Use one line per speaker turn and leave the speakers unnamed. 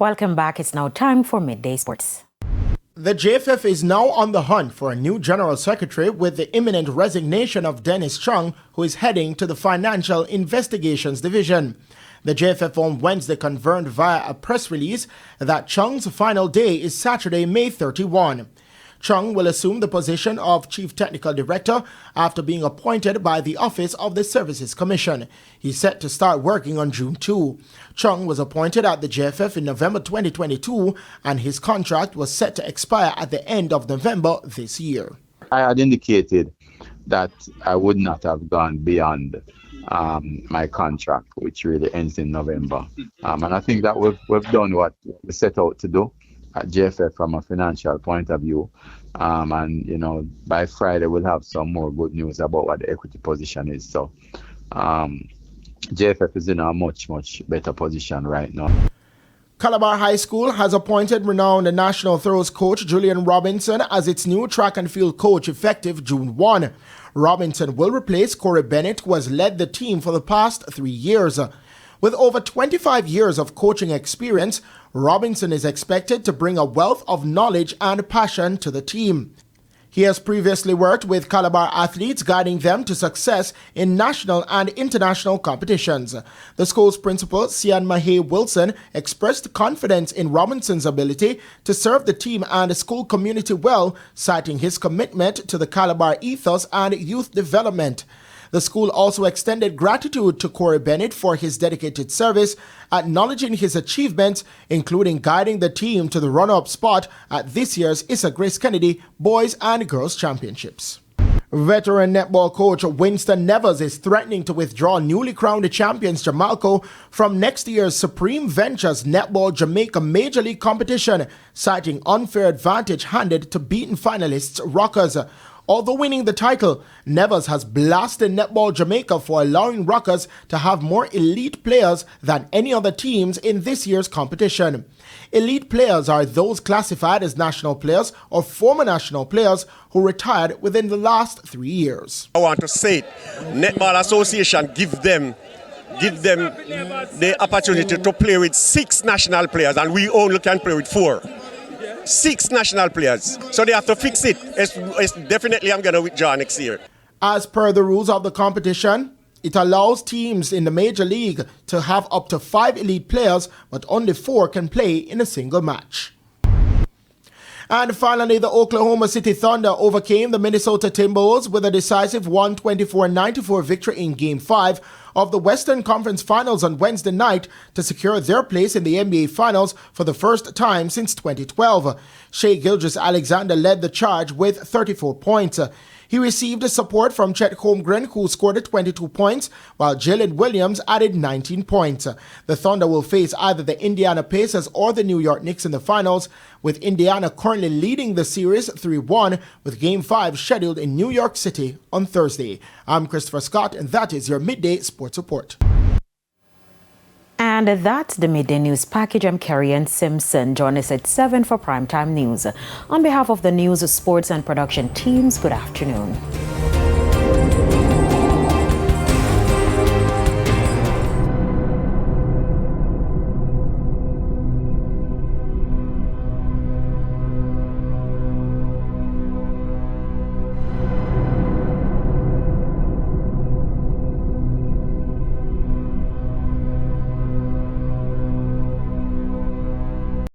Welcome back. It's now time for Midday Sports.
The JFF is now on the hunt for a new General Secretary with the imminent resignation of Dennis Chung, who is heading to the Financial Investigations Division. The JFF on Wednesday confirmed via a press release that Chung's final day is Saturday, May 31. Chung will assume the position of Chief Technical Director after being appointed by the Office of the Services Commission. He's set to start working on June 2. Chung was appointed at the JFF in November 2022, and his contract was set to expire at the end of November this year.
I had indicated that I would not have gone beyond my contract, which really ends in November. And I think that we've done what we set out to do at JFF from a financial point of view. And, by Friday, we'll have some more good news about what the equity position is. So JFF is in a much, much better position right now.
Calabar High School has appointed renowned national throws coach Julian Robinson as its new track and field coach effective June 1. Robinson will replace Corey Bennett, who has led the team for the past 3 years. With over 25 years of coaching experience, Robinson is expected to bring a wealth of knowledge and passion to the team. He has previously worked with Calabar athletes, guiding them to success in national and international competitions. The school's principal, Sian Mahe Wilson, expressed confidence in Robinson's ability to serve the team and the school community well, citing his commitment to the Calabar ethos and youth development. The school also extended gratitude to Corey Bennett for his dedicated service, acknowledging his achievements, including guiding the team to the runner-up spot at this year's Issa Grace Kennedy Boys and Girls Championships. Veteran netball coach Winston Nevers is threatening to withdraw newly crowned champions Jamaica from next year's Supreme Ventures Netball Jamaica Major League competition, citing unfair advantage handed to beaten finalists Rockers. Although winning the title, Nevers has blasted Netball Jamaica for allowing Rockers to have more elite players than any other teams in this year's competition. Elite players are those classified as national players or former national players who retired within the last 3 years.
I want to say it. Netball Association give them the opportunity to play with 6 national players, and we only can play with 4. 6 national players. So they have to fix it. It's definitely I'm going to withdraw next year.
As per the rules of the competition, it allows teams in the Major League to have up to 5 elite players, but only 4 can play in a single match. And finally, the Oklahoma City Thunder overcame the Minnesota Timberwolves with a decisive 124-94 victory in Game 5 of the Western Conference Finals on Wednesday night to secure their place in the NBA Finals for the first time since 2012. Shai Gilgeous-Alexander led the charge with 34 points. He received support from Chet Holmgren, who scored 22 points, while Jalen Williams added 19 points. The Thunder will face either the Indiana Pacers or the New York Knicks in the finals, with Indiana currently leading the series 3-1, with Game 5 scheduled in New York City on Thursday. I'm Christopher Scott, and that is your Midday Sports Report.
And that's the Midday News package. I'm Carrie-Ann Simpson. Join us at 7 for Primetime News. On behalf of the news, sports, and production teams, good afternoon.